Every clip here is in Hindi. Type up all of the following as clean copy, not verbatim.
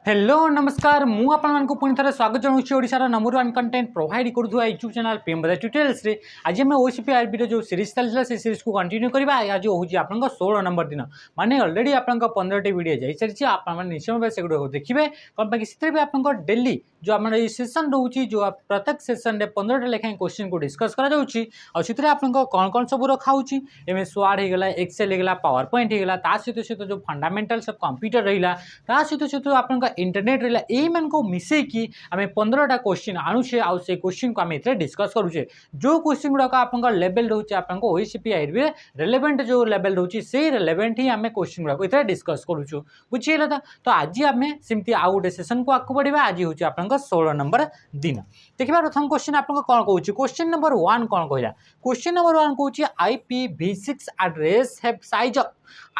हेलो नमस्कार मु आपको पुणी थे स्वागत जनाऊँ ओडिशार नंबर वन कंटेंट प्रोवाइड करुवा यूट्यूब चैनल पीएम बजा ट्यूटोरियल्स रे आज आम ओसीपीआरबी जो सीरीज चलता से सीरीज को कंटिन्यू करवा आज हूँ आप 16 नंबर दिन माने अलरेडी आप 15टी वीडियो जाई सारी आप निश्चय भाव से देखिए कौन पाकि भी आप डेली जो आम सेसन रोचे जो प्रत्येक सेसन में 15टा लेखाएं क्वेश्चन को डिस्कस करा आप कौन कौन सब रखा एम एस वर्ड होगा एक्सेल होगा पावर पॉइंट होगा सहित सहित जो फंडामेंटल्स ऑफ कंप्यूटर रहा सहित सहित आप इंटरनेट रहा यही को मिसेकी आम 15टा क्वेश्चन आणुचे आउ से क्वेश्चन को आम ये डिस्कस करुचे जो क्वेश्चन गुड़ाक आप लेवल रोचे आप ओसीपीआरबी रेलेवेंट जो लेवल रोचे से रेलेवेंट ही आम क्वेश्चन गुड़ाक ये डिस्कस करुचु बुझीगला तो आज आम सेमती आउ गोटे सेसन को आगे बढ़ा आज हूँ आप 16 नंबर दिन देखिए प्रथम क्वेश्चन आप कौन कहूँ क्वेश्चन नंबर 1 कौन कहला क्वेश्चन नंबर 1 कहूँ IPv6 address have size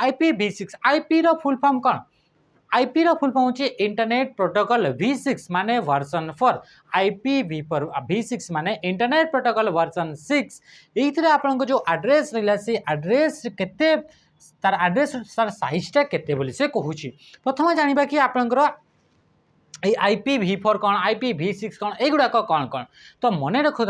IPv6 IP रो फुल फॉर्म कौन IP रो फुल फॉर्म होची इंटरनेट प्रोटोकॉल V6 माने वर्जन 4 IPv6 माने इंटरनेट प्रोटोकॉल वर्जन 6 एइथरे आपन जो एड्रेस रहला से एड्रेस केते तार एड्रेस तार साइजटा केते बोली से कहूची प्रथम जानिबा कि आपनकर IPv4 कौन IPv6 कौन एगुड़ाक कौन कौन तो मन रखु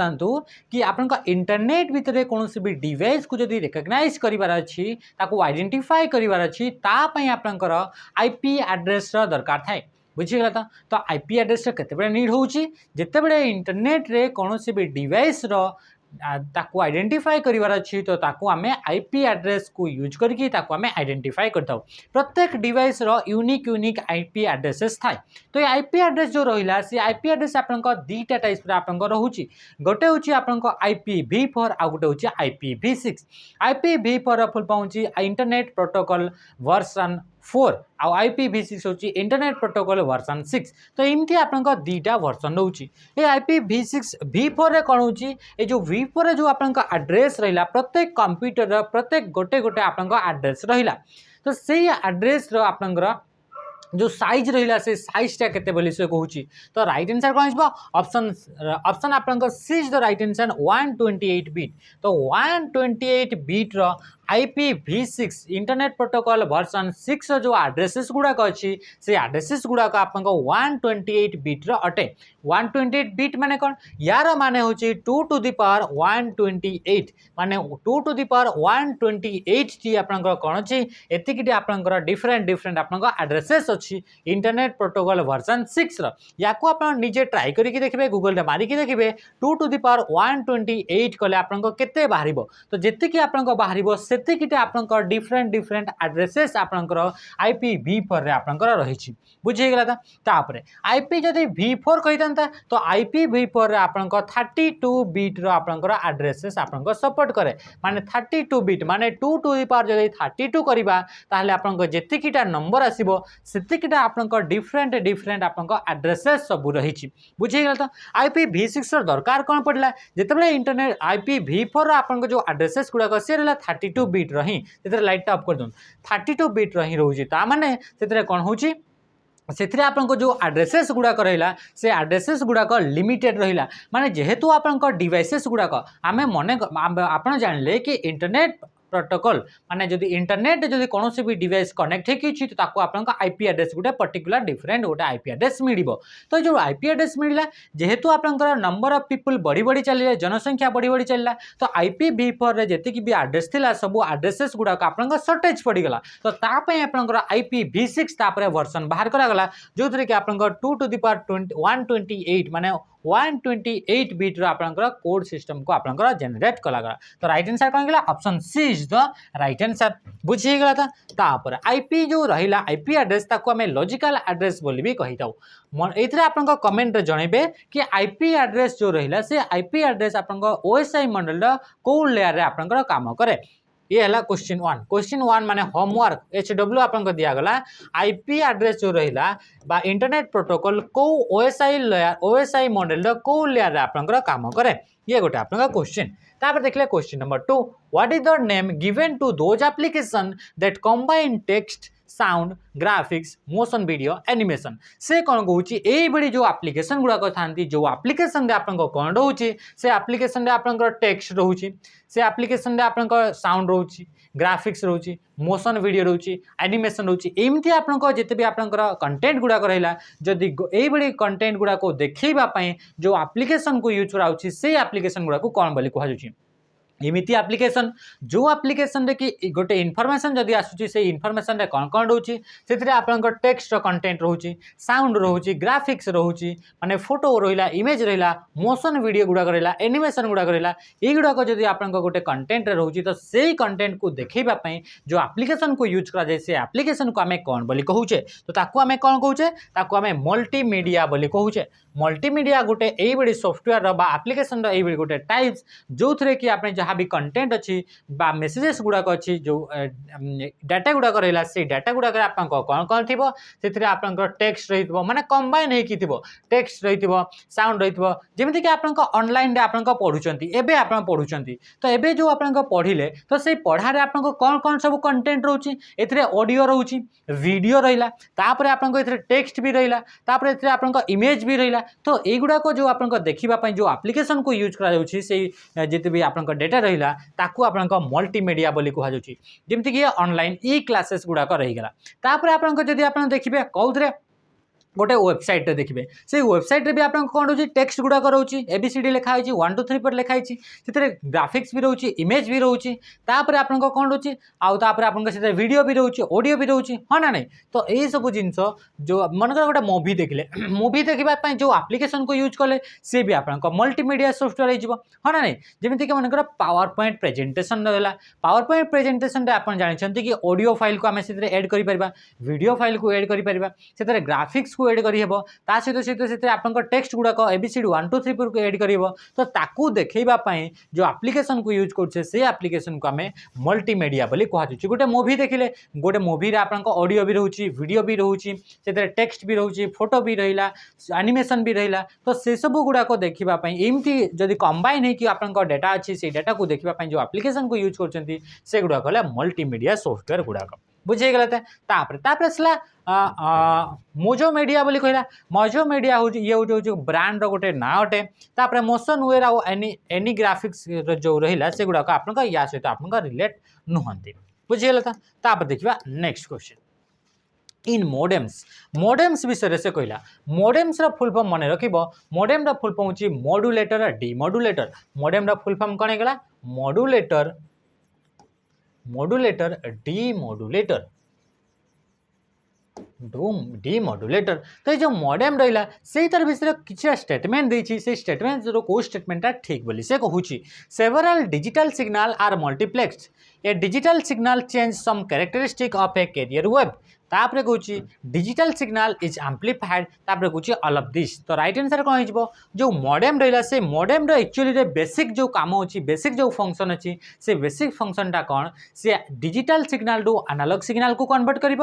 कि आपन इंटरनेट भितर कौन भी डिवाइस को जब रिकग्नाइज करार अच्छी आइडेंटिफाई करार अच्छी तापाई आपंकर IP एड्रेस दरकार थाए बुझीगला तो IP एड्रेस केते नीड होची जेते बड़े इंटरनेट रे कौन भी डिवाइस ताकू आइडेंटिफाई करार अच्छी तो ताकू आमे IP एड्रेस को यूज करके ताकू आमे आइडेंटिफाई करता प्रत्येक डिवाइस यूनिक IP एड्रेसेस थाए तो ये IP एड्रेस जो रहा सी IP एड्रेस आपन दीटा टाइप आपन रोचे गोटे हूँ आपन IPv4 आ गोटे हूँ IPv6 IPv4 full form internet protocol version 4 आउ IPv6 हूँ इंटरनेट प्रोटोकॉल वर्जन 6 तो एमती आपन दीटा वर्जन रोचे ये IPv6 V4 रे कौन होची ये जो V4 रे जो आपन एड्रेस रहा प्रत्येक कंप्यूटर प्रत्येक गोटे गोटे आपन एड्रेस रहा तो से एड्रेस आपन जो साइज रहा से साइजटा केते बोली से कहूँ तो राइट आंसर कौन हो ऑप्शन ऑप्शन आपन c is the right answer 128 bit तो 128 बिट रो IPv6 इंटरनेट प्रोटोकॉल वर्जन 6 जो एड्रेसेस गुड़ाक अच्छी से एड्रेसेस गुड़ाक आप 128 बिट अटे 128 बिट माने कौन यार माने हूँ 2 to the power 128 माने 2 to the power 128 टी आपंकर कौन अच्छी एतिकी आपंकर डिफरेंट डिफरेंट आपंकर एड्रेसेस अच्छी इंटरनेट प्रोटोकॉल वर्जन 6 या आप निजे ट्राई करके देखिए गूगल मारिकी देखिए 2 to the power 128 कले आपंकर केते बाहर तो जीक आपंकर बाहर सेतिकिटे आपंकर डिफरेंट डिफरेंट एड्रेसेस आपंकर IPv4 रे आपंकर रही बुझीगला तापरे IP जदि V4 कही था तो IPv4 रे आपंकर 32 बिट रो आपंकर एड्रेसेस आपंकर सपोर्ट करे माने 32 बिट माने 2 to the power जदि 32 करबा ताहले आपंकर जेतिकिटा नंबर आसीबो सेतिकिटा आपंकर डिफरेंट डिफरेंट आपंकर एड्रेसेस सब रही बुझीगला तो IPv6 रो दरकार कौन पड़ला जेतेबेले इंटरनेट IPv4 रो आपंकर जो एड्रेसेस गुडा से 32 बिट रही से लाइट ऑफ कर दूँ 32 बिट रही रोचे ताने से कौन हो से आपको जो एड्रेसेस गुड़ाक रहा से एड्रेसेस गुड़ाक लिमिटेड रहा माने जेहेतु आप डिवाइसेस गुड़ाक आम मन आप जानले कि इंटरनेट प्रोटोकॉल माने जदि इंटरनेट जदि कौन भी डिवाइस कनेक्ट होगी तो आपको IP एड्रेस गोटे पर्टिकुलर डिफरेंट गोटे IP एड्रेस मिल तो जो IP एड्रेस मिलला जेहेतु आपंकर नंबर ऑफ पीपल बढ़ी बढ़ी चलिए जनसंख्या बढ़ी बढ़ी चलला तो IPv4 रे जतिक भी एड्रेस थिला सब एड्रेसेस गुड़ाक आपंकर सर्टेज पड़गला तो तापाई आपंकर IPv6 तापरे वर्जन बाहर करागला जो थी कि आपंकर 2 to the power 128 माने 128 बिट आपंकर कोड सिस्टम को आपंकर जनरेट कलागला तो राइट आंसर कौन गला option c is the right answer बुझीगला तापर IP जो रहिला IP एड्रेस ताको हमें लॉजिकल एड्रेस बोली भी कही थाउ एथरे आपन कमेंट रे जणेबे कि IP एड्रेस जो रहिला से IP एड्रेस आपन OSI मॉडल को लेयर रे आपन काम करे ये है क्वेश्चन 1 माने होमवर्क HW आपन दियागला IP एड्रेस जो रहिला बा इंटरनेट प्रोटोकॉल को OSI मॉडल को लेयर रे आपन काम करे ये गोटे आपन क्वेश्चन तापर देखले question number 2 what is the name given to those application that combine text sound graphics motion video animation से कौन कहूँ ये जो एप्लिकेशन गुड़ाक था जो एप्लिकेशन आप कौन रोचे से एप्लिकेशन आप टेक्स्ट रोचे से एप्लिकेशन आप साउंड रोचे ग्राफिक्स रोचे मोशन वीडियो रोचे एनिमेशन रोचे एमती आप जिते भी आप कंटेंट गुड़ाक रहा जदि ये कंटेंट गुड़ाक देखापी जो एप्लिकेशन को यूज कराऊँगी से एप्लिकेशन गुड़ाक कौन बोली कहुच्छी एमती एप्लिकेशन जो एप्लिकेशन रे कि गोटे इनफॉरमेशन जदि आसूची से इनफॉरमेशन रे कौन कौन रोची से आपंकर टेक्स्ट कंटेंट रोची साउंड रोची ग्राफिक्स रोची माने फोटो रहा इमेज रहा मोशन वीडियो गुड़ाक रहा एनिमेशन गुड़ाक रहा युड़ाक जदि आप गोटे कंटेंट रोची तो से कंटेंट को देखापी जो एप्लिकेशन को यूज कराए से एप्लिकेशन को आम कौन बोली कहूचे तो ताकू आम कौन कहूचे ताकू आम मल्टीमीडिया बोली कहूचे मल्टीमीडिया गोटे ये सॉफ्टवेयर एप्लिकेशन ये गोटे टाइप्स जो थे कि आप जहाँ भी कंटेंट अच्छी मेसेजेस गुड़ाक अच्छी जो डाटा गुड़ाक रहा से डाटा गुड़ाक कौन कौन थी से आप टेक्स्ट रही माने कंबाइन हो टेक्स्ट रही साउंड रही जमीक आप ऑनलाइन आप पढ़ुंट एवं आप पढ़ुंट तो ये जो आप पढ़ले तो से पढ़ार आप कौन कौन सब कंटेंट रोचे ए ऑडियो रोचे वीडियो रहा आप टेक्स्ट भी रहा आप इमेज भी रहा तो युड़ाक जो आप देखापी जो एप्लिकेशन को यूज कर जिते भी आप डेटा रहा ताकू आप मल्टीमीडिया बोली कहुच्छी जमीक कि ऑनलाइन ई क्लासेस गुड़ाक रहीगला तापर आप देखिए कौन गोटे वेबसाइट देखिए से वेबसाइट भी आप कौन रोचे टेक्स्ट गुड़ाक रोचे एबीसीडी लिखाई 1 2 3 पर लिखाई से ग्राफिक्स भी रोचे इमेज भी रोचे तापर आप कौन रोचे आउे आप वीडियो भी रोचे ऑडियो भी रोचे हाँ ना नहीं तो ये सब जिनस जो मनकर गोटे मूवी देखले मूवी देखापी जो एप्लिकेशन को यूज कले सी भी आप मल्टीमीडिया सॉफ्टवेयर हो हाँ ना नहीं जमीक मनकर पावर पॉइंट प्रेजेंटेशन रहा पावर पॉइंट प्रेजेंटेशन आप जानते कि ऑडियो फाइल को आम से एड कर वीडियो फाइल को एड कर ग्राफिक्स को एड करहब ता सहित सहित आप टेक्स्ट गुड़ाक एबीसीडी 1 2 3 को एड कर तो ताकू देखापी जो एप्लिकेशन को यूज कर से एप्लिकेशन को आम मल्टीमीडिया बोली कहुच्छे गोटे मूवी देखिले गोटे मूवी आप ऑडियो भी रोचे वीडियो भी रोचे से टेक्स्ट भी रोचे फोटो भी रहा एनिमेशन भी रहा तो से सब गुड़ाक देखापी एमती जदि कंबाइन हो डाटा अच्छी से डाटा को देखापी जो एप्लिकेशन को यूज कर गुड़ाक मल्टीमीडिया सॉफ्टवेयर गुड़ाक बुझेगला तापर मोजो मीडिया बोली कहला मोजो मीडिया ये हूँ ब्रांड गोटे ना अटे तापर मोशन वेयर आउ एनी ग्राफिक्स जो रहा से गुड़ाक आप या सहित आप रिलेट नुहति बुझेगला तापर देखा नेक्स्ट क्वेश्चन इन मोडेम्स विषय से कहला मोडेम्स फुल फॉर्म मन रख मोडेम फुल फॉर्म हूँ modulator demodulator modem full form कौन है मॉड्यूलेटर डिमॉड्यूलेटर तो ये जो मॉडेम रहा से तार विषय किसी स्टेटमेंट देती से स्टेटमेंट जो कौ स्टेटमेंटा ठीक बोली से कहूँ several digital signal are multiplex a digital signal change some characteristic of a carrier wave तापर कहूँ डिजिटल सिग्नल इज एम्प्लीफाइड तापर कहूँ ऑल ऑफ दिस तो राइट आंसर कौन हो जो मॉडेम रहा से मॉडेम एक्चुअली बेसिक जो काम अच्छी बेसिक जो फंक्शन अच्छी से बेसिक फंक्शनटा कौन से digital signal to analogue signal को कन्वर्ट कर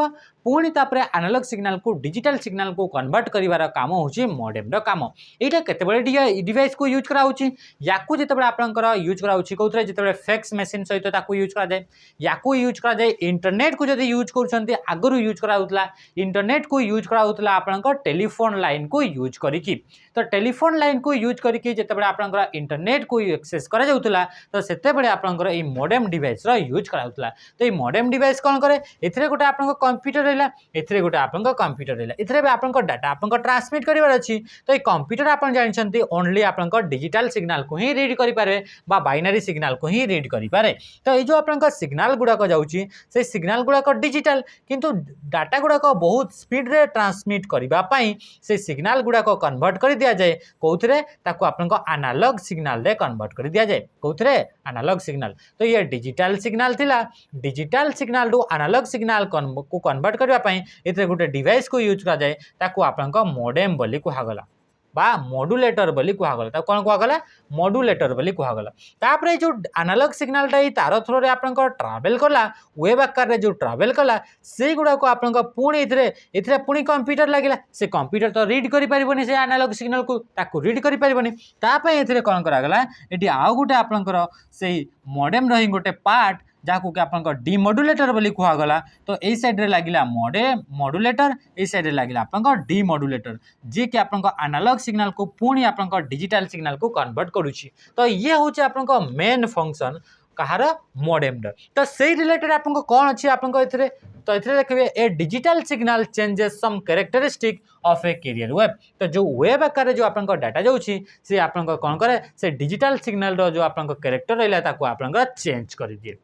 पुणी तापर एनालॉग सिग्नल को डिजिटल सिग्नल को कन्वर्ट कर काम हूँ मॉडेम काम यहाँ केतबेले डिवाइस को यूज कराऊँगी या जिते आपंकर यूज कराऊँगी कौन जो फैक्स मशीन सहित यूज कराए या यूज कराए इंटरनेट को जब यूज कर आगु यूज कराउतला इंटरनेट को यूज कराउतला आपनकर टेलीफोन लाइन को यूज करिकी तो टेलीफोन लाइन को यूज करिकी जेतेबेले आपनकर इंटरनेट को एक्सेस करा जाउतला तो सेतेबेले आपनकर ए मॉडेम डिवाइस रो यूज कराउतला तो ए मॉडेम डिवाइस कोन करे एथिरे गोटे आपनकर कंप्यूटर रहला एथिरे गोटे आपनकर कंप्यूटर रहला एथिरे बे आपनकर डाटा आपनकर ट्रांसमिट करिवार अछि तो ए कंप्यूटर आपन जानिछंती ओनली आपनकर डिजिटल सिग्नल को ही रीड करि पारे बा बाइनरी सिग्नल को ही रीड करि पारे तो ए जो आपनकर सिग्नल गुडा को जाउची से सिग्नल गुडा को डिजिटल किंतु डाटा गुड़ाक बहुत स्पीड रे ट्रांसमिट करने से सिग्नल गुड़ाक कन्वर्ट कर दिया जाए कौन ताको आपन एनालॉग सिग्नल रे कन्वर्ट कर दिया जाए कौन एनालॉग सिग्नल तो ये डिजिटल सिग्नल थिला digital signal to analogue signal को कन्वर्ट करने गोटे डिवाइस को यूज कर जाए ताको आपन मॉडेम बोली कहगला बा मॉड्यूलेटर बोली कहगला ताको कोन कहगला मॉड्यूलेटर बोली कहगला तापर जो एनालॉग सिग्नलटा ई तार थ्रो रे आपन ट्रैवल कला वेव आकार रे जो ट्रैवल कला से गुडा को आपन पुणी इथरे पुणी कंप्यूटर लागिला से कंप्यूटर तो रीड करि परिबोनी से एनालॉग सिग्नल को ताको रीड करि परिबोनी ता पय इथरे कोन करागला एटी आउ गुटे आपन से मॉडेम रही गोटे पार्ट जहाँ कि आप डिमोडुलेटर बोली कहगला तो यही साइड रे लगिला मॉड्यूलेटर यही साइड रे लगिला आप डिमोडुलेटर जी कि आप एनालॉग सिग्नल को पुणी आप डिजिटल सिग्नल को कन्वर्ट करुच्ची तो ये हूँ आप मेन फंक्शन कहार मॉडेम तो से रिलेटेड आप कौन अच्छी आप तो ये देखिए a digital signal changes some characteristic of a carrier wave तो जो वेब आकार जो आप डाटा जाऊँगी सी आप कौन करे से डिजिटल सिग्नल जो आप कैरेक्टर रहा आप चेंज कर दिए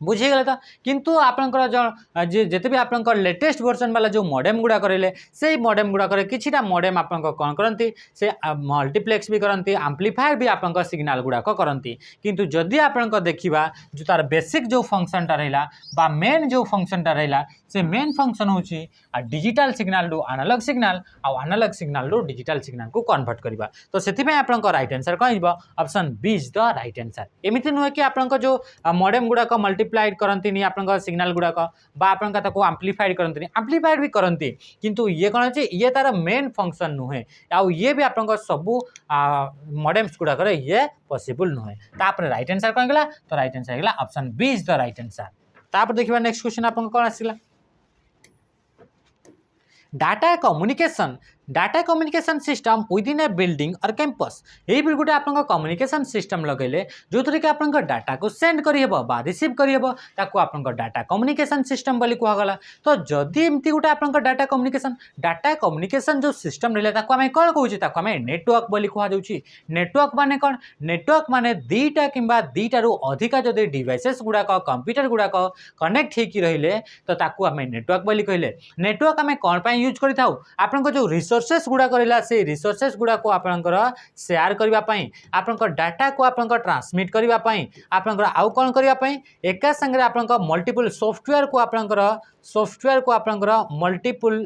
बुझीगले तो किंतु आपनकर जो जेते भी आपनकर लेटेस्ट वर्जन वाला जो मॉडेम गुड़ा करेले से मॉडेम गुड़ा करे किछिटा मॉडेम आपनकर कोन करंती से मल्टीप्लेक्स भी करंती एम्प्लीफायर भी आपनकर सिग्नल गुड़ा करंती किंतु जदि आपनकर देखिबा जो तार बेसिक जो फंक्शनटा रहिला बा मेन जो फंक्शनटा रहिला से मेन फंक्शन होची digital signal to analogue signal आ analogue signal to digital signal को कन्वर्ट करबा तो सेति में आपनकर राइट आंसर कोन हिबो option b is the right answer एमिति नुहे कि आपनकर जो मॉडेम गुड़ा को मल्टीप्लाइड करंती आपन सिग्नल गुड़ाक आपन एम्प्लीफाइड करंती एम्प्लीफाइड भी करंती किंतु ये कौन अच्छे ये तार मेन फंक्शन नुहे आउ ये भी आपन सबू मॉडेम्स गुड़ाक ये पॉसिबल नुहे तापर राइट आंसर कौन गला तो राइट आंसर गला option b is the right answer तापर देखिबा नेक्स्ट क्वेश्चन आपन कौन आसिला data communication system within a building or campus ये भी गोटे आप कम्युनिकेशन सिस्टम लगेले जो थी कि आप डाटा को सेंड करहब बा रिसीव करहब ताको आप डाटा कम्युनिकेशन सिस्टम बोली कहगला तो जदि एमती गोटे आप डाटा कम्युनिकेशन जो सिस्टम रहा आम कौन कौचे आम नेटवर्क बोली कहुच्छी नेटवर्क माने कौन नेटवर्क माने दीटा किंबा दीटारू अधिका जदि डिवाइसेस गुड़ाक कंप्यूटर गुड़ाक कनेक्ट होकर रहिले तो ताकू आम नेटवर्क बोली कहले नेटवर्क आम कौन यूज करता आपन जो रिसोर्सेस गुड़ाक रहा से रिसोर्सेस गुड़ाक आपंकर शेयर करने आपंकर डाटा को आपंकर ट्रांसमिट करने आपंकर आउ कौन करने एका संगे आपंकर मल्टीपल सॉफ्टवेयर को आपंकर मल्टीपल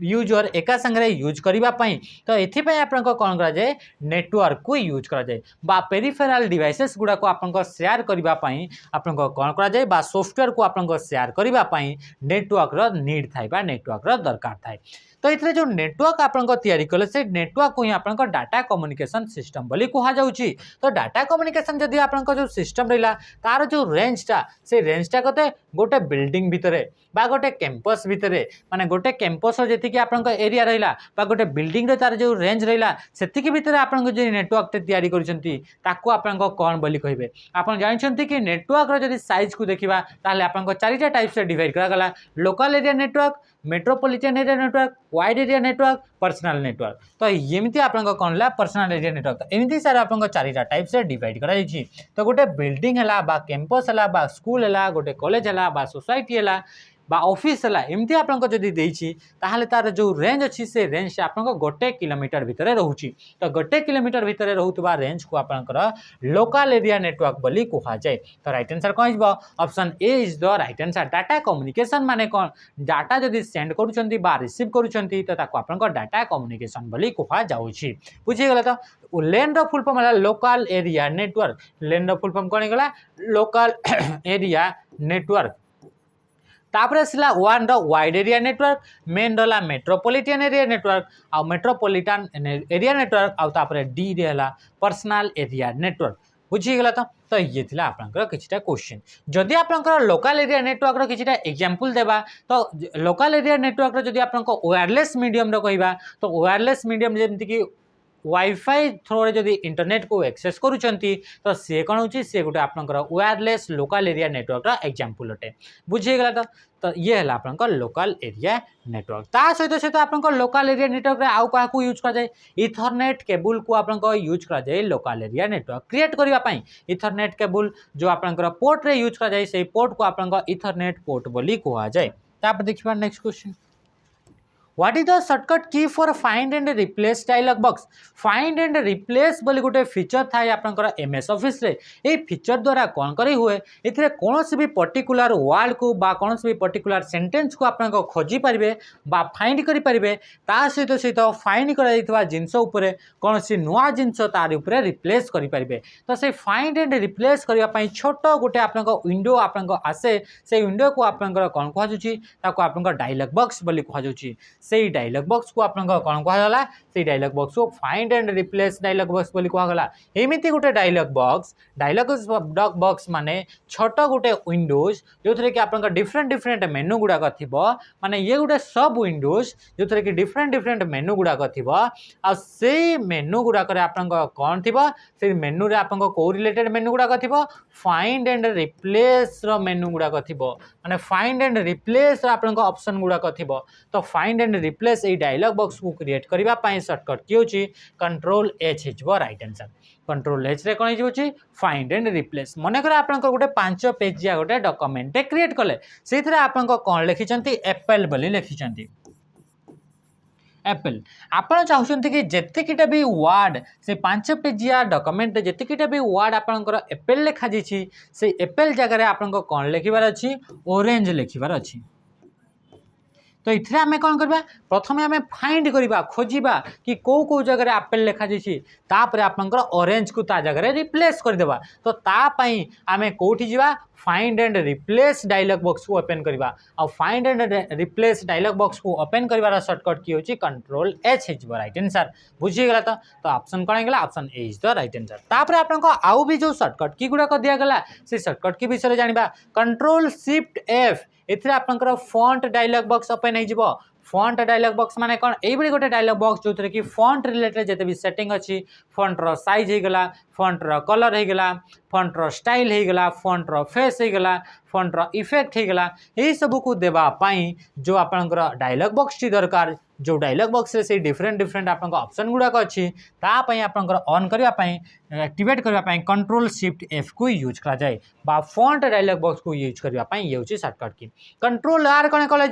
यूजर एका संगे यूज करने तो ये आपन कौन कराए नेटवर्क को यूज कराए बा पेरिफेराल डिवाइसेस गुड़ाक आपन शेयर करने आपन कौन कराए बा सॉफ्टवेयर को आपन शेयर करने नेटवर्क नीड थाए नेटवर्क दरकार थाए तो ये जो नेटवर्क आपन तैयारी कले से नेटवर्क को ही आपन डाटा कम्युनिकेशन सिस्टम बोली कहुच्छी तो डाटा कम्युनिकेशन जदि आपन जो सिस्टम रहा तार जो रेंजटा से रेंजटा कते गोटे बिल्डिंग भितर बा गोटे कैंपस भितर माने गोटे कैंपस जी आपन एरिया रहा बा गोटे बिल्डिंग तार जो रेंज रहा से भितर आपन जो नेटवर्क तैयारी करको आपन कौन बोली कहे आप जानते कि नेटवर्क जदि साइज को देखा ताहले आपन चारिटा टाइप से डिवाइड करागला local area network metropolitan area network wide area network personal network तो एमती आप कौन है पर्सनल एरिया नेटवर्क तो एमती सारे आप चारिटा टाइप से डिवाइड कराई तो गोटे बिल्डिंग है बा कैंपस है बा स्कूल है गोटे कॉलेज है बा सोसाइटी है बा ऑफिस है एमती आपको जदि ताहले तार जो रेंज अच्छी से रेंज से आपको गोटे किलोमीटर भितर रोचे तो गोटे किलोमीटर भितर रोकवा रेंज को आपंकर लोकल एरिया नेटवर्क बोली कहुए तो राइट आंसर कौन हो option A is the right answer data communication माने कौन डाटा जदि सेंड करुँच बा रिसीव करुँच तो आप डाटा कम्युनिकेशन बोली कहुच्छी बुझीगला तो लेन रो फुल फॉर्म है लोकल एरिया नेटवर्क लेन रो फुल फॉर्म कौन होगा लोकल एरिया नेटवर्क तापर आसला one wide area network main रहा मेट्रोपॉलिटन एरिया नेटवर्क आ मेट्रोपॉलिटन एरिया नेटवर्क आउे डी रहा पर्सनल एरिया नेटवर्क बुझीगला तो ये थी आपंकर किछिटा क्वेश्चन जदि आपंकर लोकल एरिया नेटवर्क किछिटा एग्जांपल देबा तो लोकल एरिया नेटवर्क जदि आपंकर वायरलेस मीडियम कहबा तो वायरलेस मीडियम जेमति कि वाईफाई थ्रो जदि इंटरनेट को एक्सेस करुँच तो सी कौन हो सी गोटे आपंकर wireless local area network example अटे बुझीगला तो ये है आपंकर लोकल एरिया नेटवर्क ता सहित सहित आपंकर लोकल एरिया नेटवर्क आउ क्या यूज कराए इथरनेट केबुल को आपंकर यूज कराए लोकल एरिया नेटवर्क क्रिएट करने इथरनेट केबुल जो आपंकर पोर्ट रे यूज कराए से पोर्ट को आपंकर इथरनेट पोर्ट बोली कहुए तापर देखिए next question what is the shortcut key for find and replace dialog box find and replace बोली गोटे फीचर थाए आपनकर एमएस ऑफिस रे ए फीचर द्वारा कौन करी हुए एथिरे कोनोसी भी पर्टिकुलर वर्ड को बा कोनोसी भी पर्टिकुलर सेंटेंस को आपन खोजी परिबे बा फाइंड करि परिबे ता सहित सहित फाइंड करा जायतबा जिंस ऊपर कोनोसी नुआ जिंस तार ऊपर रिप्लेस करि परिबे तो से फाइंड एंड रिप्लेस करिया पई छोट गोटे आपन विंडो आपन आसे से विंडो को आपन कौन कह जाउची ताको आपन डायलॉग बॉक्स बोली कह जाउची से डायलॉग बॉक्स को आपन कौन कहला से डायलॉग बॉक्स को find and replace dialog box बोली कहला एमिति गोटे डायलॉग बॉक्स माने छोट गोटे विंडोज जो थे कि आपन डिफरेंट डिफरेंट मेनू गुड़ाक थी माने ये गोटे सब विंडोज जो थे कि डिफरेंट डिफरेंट मेनू गुड़ाक थी आ से मेनू गुड़ाक आपन कौन थी से मेनू रे आपन को रिलेटेड मेनू गुड़ाक थी फाइंड एंड रिप्लेस रो मेनू गुड़ाक थी माने फाइंड एंड रिप्लेस आपन ऑप्शन गुड़ाक थी तो फाइंड एंड रिप्लेस ये डायलॉग बॉक्स को क्रिएट करने शॉर्टकट की होची कंट्रोल एच हो राइट आंसर कंट्रोल एच रे कौन हो फाइंड एंड रिप्लेस मन कर आप गोटे 5 पेजिया गोटे डॉक्यूमेंट क्रिएट कले से आपन कौन लिखिं एप्पल बोली लिखिं एप्पल आपड़ चाहते कि जितकीटा भी वार्ड से 5 पेजिया डॉक्यूमेंट जितकीटा भी वार्ड आपंकर एप्पल लिखा जाइए से एप्पल जगह आपन कौन लिखबार अच्छी ऑरेंज लिखबार अच्छी तो ये आम कौन करवा प्रथम आम फाइंड करवा खोजा कि कौ जगह एप्पल लिखा जापर आपंकर ऑरेंज को ता जगह रिप्लेस करदेवा तो तापाई आम कौटी जावा find and replace dialog box को ओपन करवा आ find and replace dialog box को ओपन करार शॉर्टकट की होची कंट्रोल एच हो राइट आंसर बुझीगला तो ऑप्शन कौन है option A is the right answer तापर आपन आउ भी जो शॉर्टकट की गुड़ाक दिगला से शॉर्टकट की विषय जाना कंट्रोल शिफ्ट एफ एथिरे आपनकर फॉन्ट डायलॉग बॉक्स ओपन हो फॉन्ट डायलॉग बॉक्स माने कौन ये गोटे डायलॉग बॉक्स जो कि फॉन्ट रिलेटेड जिते भी सेटिंग अच्छी फॉन्ट रो साइज होगला फॉन्ट रो कलर होगला फॉन्ट रो स्टाइल होगला फॉन्ट रो फेस होगला फॉन्ट रो इफेक्ट होगला यही सब को देवाई जो आपनकर डायलॉग बॉक्स टी दरकार जो डायलॉग बॉक्स से डिफरेंट डिफरेंट आपन ऑप्शन गुड़ाक अच्छी आपनकर ऑन करने एक्टिवेट करने कंट्रोल शिफ्ट एफ को यूज करा जाए बा फॉन्ट डायलॉग बॉक्स को यूज करने ये हूँ शॉर्टकट की कंट्रोल आर कौन कल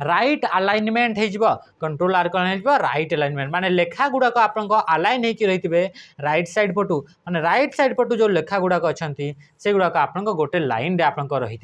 राइट अलाइनमेंट हो कंट्रोल आर कौन हो राइट अलाइनमेंट माने लेखा गुड़ाक आपन अलाइन होकर रही राइट साइड पटू माने राइट साइड पटू जो लेखा गुड़ाक अच्छा से गुड़ाक आपन गोटे लाइन रे आपन रही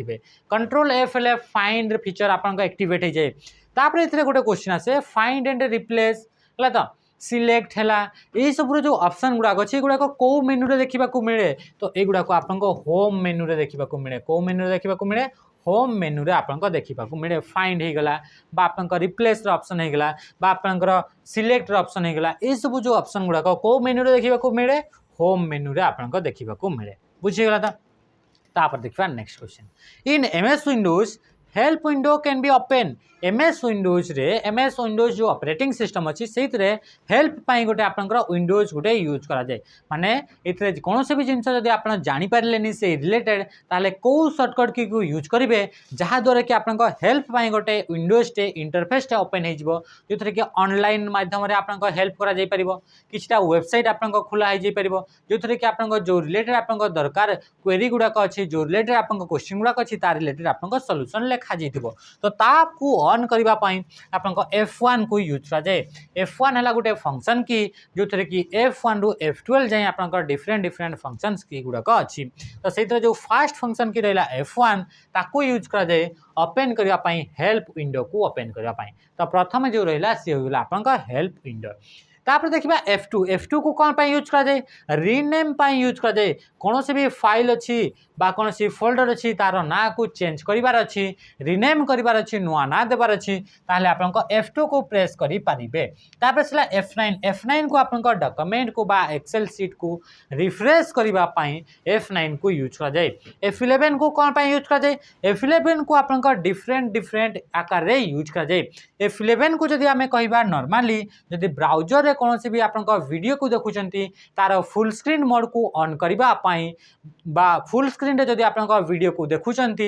control F L find feature आपन एक्टिवेट हो जाए तापर ये गोटे क्वेश्चन आसे फाइंड एंड रिप्लेस है तो सिलेक्ट है यही सब जो ऑप्शन गुड़ाक अच्छे गुड़ाक कौ मेनू रे देखा मिले तो ये गुड़ाक आपन होम मेनू रे देखा मिले कौ मेनू रे देखा मिले होम मेनू रे आपन देखा मिले फाइंड होगला आपन रिप्लेस ऑप्शन होगला आपन सिलेक्ट ऑप्शन होगला ये सब जो ऑप्शन गुड़ाक कौ मेनू रे देखा मिले होम मेनू रे आपन देखा मिले बुझीगला तो देखा next question in MS Windows help window can be open MS Windows जो ऑपरेटिंग सिस्टम अच्छी से हेल्प पाई गोटे आपनकर विंडोज गोटे यूज करा जाए माने इतरे कौन से भी जिनस जदि आप जानी पारे से रिलेटेड ताले को शॉर्टकट की को यूज करेंगे जहाँ द्वारा कि आपन हेल्प पाई गोटे विंडोज टे इंटरफेस ओपन हो जो थे कि ऑनलाइन माध्यम आप हेल्प करा जाई परिबो किछटा वेबसाइट आपन खोला हो जाई परिबो जो थे कि आपन जो रिलेटेड आपन दरकार क्वेरी गुड़ाक अच्छी जो रिलेटेड आपन क्वेश्चन गुड़ाक अच्छी तार रिलेटेड आपन सॉल्यूशन लेखा जाइथिबो तो ताकू ऑन करबा पई आपन F1 को यूज करा जाए F1 है गोटे फंक्शन की जो थे कि F1 रु F12 जाए आपन डिफरेंट डिफरेंट फंक्शंस की गुड़ाक अच्छी तो से जो फास्ट फंक्शन की रहा F1 ताको यूज करा जाए ओपन करबा पई हेल्प विंडो को ओपन करबा पई तो प्रथम जो रहा सी होगा आपन हेल्प विंडो तापर देखिबा F2 को कौन पाई यूज करा जाए रीनेम पाई यूज करा जाए कौन से भी फाइल अच्छी बा कौन सी फोल्डर अच्छी तार ना को चेंज करिवार अच्छी रीनेम करिवार अच्छी नुआ ना देवार अच्छी ताहले आपन F2 को प्रेस करि पारिबे तापर सला F9 को आपन डॉक्यूमेंट को बा एक्सेल शीट को रिफ्रेश करिवा पई F9 को यूज करा जाए F11 को कौन पाई यूज करा जाए F11 को आपन डिफरेंट आकार रे यूज करा जाए F11 को जदि आमे कहिबा नॉर्मली जदि ब्राउजर रे कौन भी आपंक वीडियो को देखुंट तार फुल स्क्रीन मोड को ऑन करने बा फुल स्क्रीन जदि आप वीडियो को देखुंट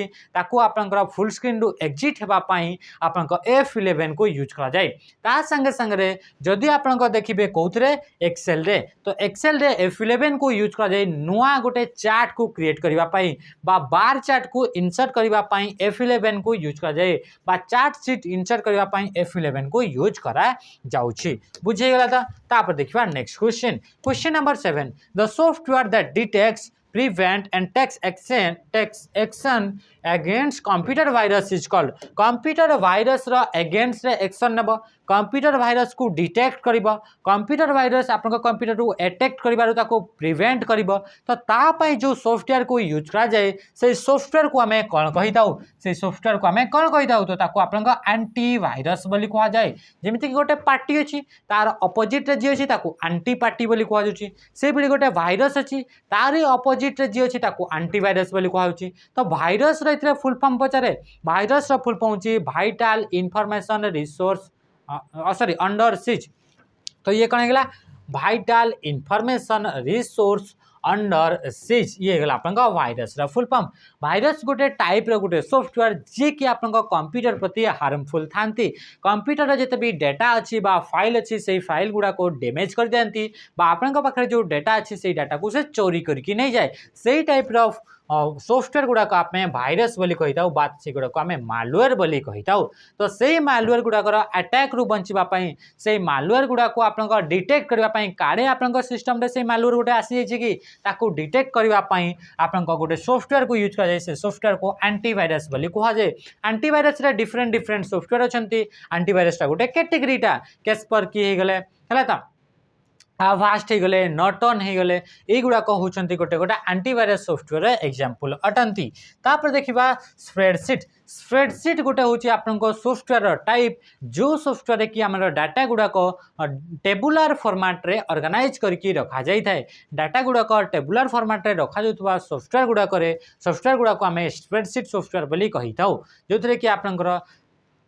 आपंकर फुल स्क्रीन रु एग्जिट होगापाई आपंक F11 को यूज करा जाए। ता संगे संगे जदि आप देखिए कौन एक्सेल रे तो एक्सेल रे F11 को यूज करा जाए नुआ गोटे चार्ट को क्रिएट करने बार चार्ट को इंसर्ट करने F11 को यूज करा जाए बा चार्ट सीट इंसर्ट करने F11 को यूज करा जाउछि। बुझेगला तापर देखिबा next question number 7 the software that detects prevent and takes action against computer virus is called computer virus रो against रे एक्शन नेबो कंप्यूटर वायरस को डिटेक्ट करिबो कंप्यूटर वायरस आपन कंप्यूटर को अटैक करिबारु ताको प्रिवेंट करिबो तो ता पई जो सॉफ्टवेयर को यूज करा जाए से सॉफ्टवेयर को हमें कोन कहिताउ से सॉफ्टवेयर को हमें कोन कहिताउ तो ताको आपन एंटी वायरस बोली कहा जाए जेमिति कि गोटे पार्टी अछि तार अपोजिट रे जे अछि ताको एंटी पार्टी बोली कहा जाउछि से बिली गोटे वायरस अछि तार अपोजिट रे जे अछि ताको एंटी वायरस बोली कहा जाउछि। तो वायरस रे इतरे फुल फॉर्म पचारे वायरस रो फुल फॉर्म अछि vital information resource sorry under सिज तो ये कौन है वाइटल इंफॉर्मेशन रिसोर्स अंडर सिज ये गला आपनका वायरस रा फुल फॉर्म वायरस गोटे टाइप रो गोटे सॉफ्टवेयर जे कि आपनका कंप्यूटर प्रति हार्मफुल थांती कंप्यूटर जते भी डेटा अछि बा फाइल अछि से फाइल गुडा को डैमेज कर देंती बा आपनका पाखरे जो डेटा अछि से डाटा को से चोरी करके नहीं जाए सेही टाइप रो सॉफ्टवेयर गुड़ाक आम भाइरस बोली कही था बात से गुड़ाक आम मालवेयर बोली कही था। तो से मालवेयर गुड़ाकर अटैक रु बचापी से मालवेयर गुड़ाक आप डिटेक्ट करने काड़े आप सिस्टम से मालवेयर गोटे आसी कि डिटेक्ट करने आप गोटे सॉफ्टवेयर को यूज कर से सॉफ्टवेयर को एंटीवायरस बोली कहुए। एंटीवायरस डिफरेंट डिफरेंट सॉफ्टवेयर अच्छा एंटीवायरस गोटे कैटेगरीटा कैस्पर की गले है आवास्ट हो गले नॉर्टन हो गले युड़ाक होती गोटे गोटे एंटीवायरस सॉफ्टवेयर एग्जांपल अटंती। तापर देखिबा स्प्रेडशीट गोटे हूँ आपको सॉफ्टवेयर टाइप जो सॉफ्टवेयर कि आम डाटा गुड़ाक टेबुलर फॉर्मेट रे ऑर्गेनाइज करके रखा जाए था डाटा गुड़ाक टेबुलर फॉर्मेट रे रखा जाउथबा सॉफ्टवेयर गुड़ाक आम स्प्रेडशीट सॉफ्टवेयर बोली कही था जो थे कि आपंकर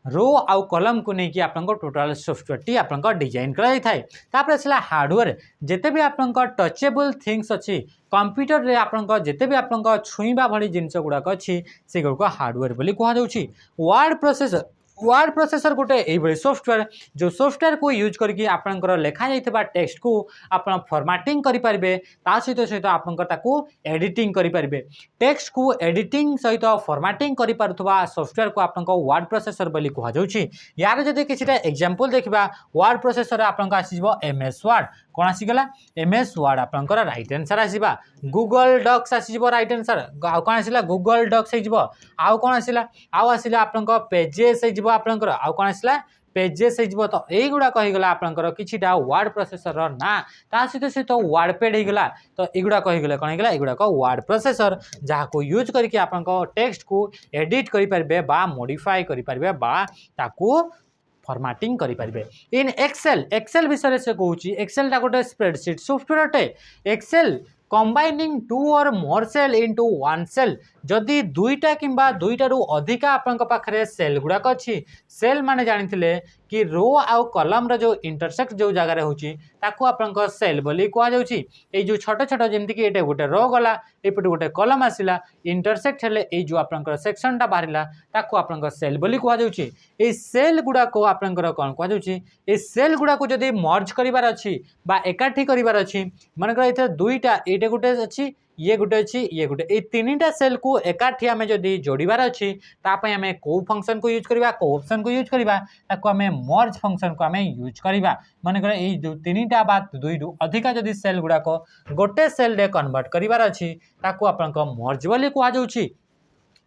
रो आउ कलम को लेकिन आप टोटाल सॉफ्टवेयर टी आप डिजाइन कराई थाए। तापर आसला हार्डवेयर जिते भी आप टचेबल थिंग्स अच्छी कंप्यूटर रे आप जिते भी आप छुईबा भली जिनस गुड़ाक अच्छी से गुड़ाक हार्डवेयर बोली कहुच्छी। वर्ड प्रोसेसर गोटे यही सॉफ्टवेयर जो सॉफ्टवेयर को यूज करके आपंकर लेखा जाइथिबा टेक्स्ट को आप फॉर्मेटिंग करें ता सहित सहित आपको एडिटिंग करें टेक्स्ट को एडिटिंग सहित फॉर्मेटिंग करुवा सॉफ्टवेयर को आपको वर्ड प्रोसेसर बोली कहुच्छी। यार जदि किसी एग्जांपल देखा वर्ड प्रोसेसर आपको आसीबो MS वर्ड कौन आसीगला MS वर्ड आपंकर राइट आंसर आसीबा गूगल डॉक्स आसीबो राइट आंसर कौन आसीला गूगल डॉक्स हो आउ कौन आसीला आउ आसीला आपंकर पेजेस हो आपंकर आउ कौन आसीला पेजेस हो। तो युड़ा कहीगला आपंकर किछिटा वर्ड प्रोसेसर ना ता सहित सहित वर्ड पैड होगला तो युड़ा कहीगले कौन होगा युड़ाक वर्ड प्रोसेसर जहाँ को यूज करके आप टेक्स्ट को एडिट करेंगे बा मॉडिफाई करेंगे बा ताकू फॉर्मेटिंग करेंगे। इन एक्सेल विषय से कहूँ एक्सेल टा गोटे स्प्रेडशीट सॉफ्टवेयर अटे Excel combining two or more cell into one cell जदि दुईटा किंबा दुईटारू अधिका आपंक पाखरे सेल गुड़ाक अच्छी सेल माने जानिथिले कि रो आउ कलम रो जो इंटरसेक्ट जो जगह होची ताकू आपंक सेल बोली कहा जाउची। ए जो छोट छोट जेमति कि एटे गोटे रो गला एपटे गोटे कलम आसिला इंटरसेक्ट हेले ए जो आपंक सेक्शन टा बाहरिला ताकू आपंक सेल बोली कहा जाउची। ए सेल गुड़ाक आपंक कोन कहा जाउची ए सेल गुड़ाक जदि मर्ज करिवार अछि बा एकाठी करिवार अछि मानकर एते दुईटा एटे गोटे अछि ये गोटे अच्छी ये गोटे ये तीनटा सेल को एकाठी आम जदि जोड़ार अच्छी तापाई आम कौ फंक्शन को यूज करवा कौ ऑप्शन को यूज करवा ताको आम मर्ज फंक्शन को आम यूज करवा मानकर ये जो तीनटा बा दुईटू अधिका जदि सेल गुड़ाक गोटे सेल रे कन्वर्ट करिवार अच्छी ताको आपनक मर्ज बोली कहा जाउची।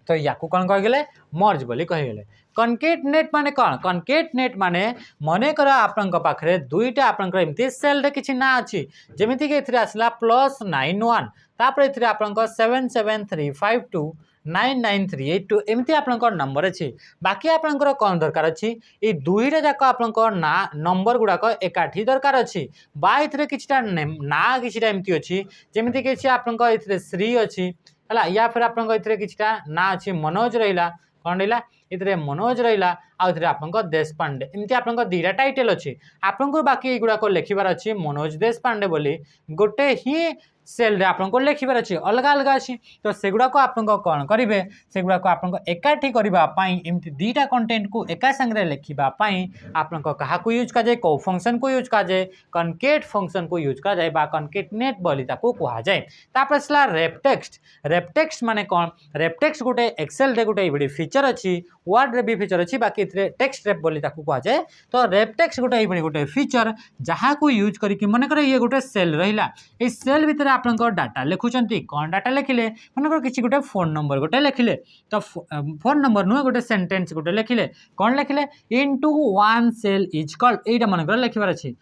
तो या कौन कहीगले मर्ज बोली कहीगले। कनकेटनेट माने कौन कनकेटनेट माने मने कर आपनक पाखरे दुईटा आपनकर एमती सेल रे किछि ना अछि जेमिति कि एथिरे आसला +91 तापर एथिरे आपनक 77352 99382 एमती आपनकर नंबर अछि बाकी आपनकर कौन दरकार अछि ए दुईटा जाक आपनकर ना नंबर गुडाक एकाठी दरकार अछि बा एथिरे किछटा ना किछटा एमती अछि जेमिति कि अछि आपनकर एथिरे श्री अछि हला या फिर आपनकर एथिरे किछटा ना अछि मनोज रहिला कौन रहिला ये मनोज रहा आउ थे आप देशपांडे एमती आप दुईटा टाइटल अच्छी आपको बाकी युवाक लिखार अच्छी मनोज देशपांडे बोली गोटे ही सेल रे आपको लिखार अच्छी अलग अलग अच्छी तो सेगुड़ाक आप कौन करेंगे सेगुड़ाक आप एकाठी करने एमती दुईटा कंटेंट को एका संगे लिखापी आपको क्या यूज कराए कौ फंक्शन को यूज कराए कनकेट फंक्शन को यूज कराए कनकेटनेट बोली कहुए तापर रेपटेक्स्ट रेपटेक्स्ट माने कौन रेपटेक्स्ट गोटे एक्सेल रे गोटे ये फीचर अच्छी वर्ड रे भी फीचर अच्छी बाकी टेक्स्ट रेप बोली कहुए तो रेपटेक्स्ट गोटे ये गोटे फीचर जहाँ को यूज करके मनकर ये गोटे सेल रहा ये सेल भितर आप डाटा लिखुंट कौन डाटा लिखिले मनकर किसी गोटे फोन नंबर गोटे लिखिले तो फोन नंबर नुह गोटे सेंटेंस गोटे लिखिले कौन लिखिले into one cell is called एटा मनकर लिखबार अच्छी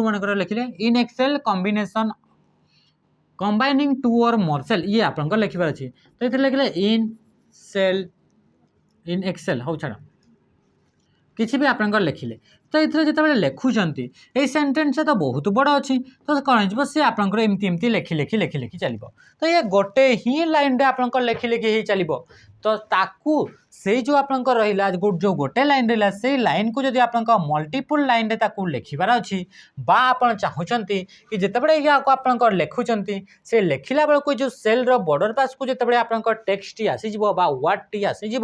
मनकर लिखिले in Excel combination combining two or more cell ये आप लिखबार अच्छी तो ये लिखिले इन सेल इन एक्सेल हो छाड़ किसी भी आप लिखिले तो ये जो लिखुंट ये सेन्टेन्स तो बहुत बड़ अच्छी तो कौन हो सी आपंकर एमती एमती लिखि लिखि लिखि लिखि चलो तो ये गोटे ही लाइन रे आप लिखि लिखि चलो तो ताकू से जो आप रहा जो गोटे लाइन रहा से लाइन को जब आप मल्टीपल लाइन रे ताकू लिखबार अच्छी बा आप चाहते कि जितेबाला या आप लिखुंट से लिखला बेलू जो सेल बॉर्डर पास को जितेबाला आप टेक्स्ट टी आसीज वर्ड टी आसीज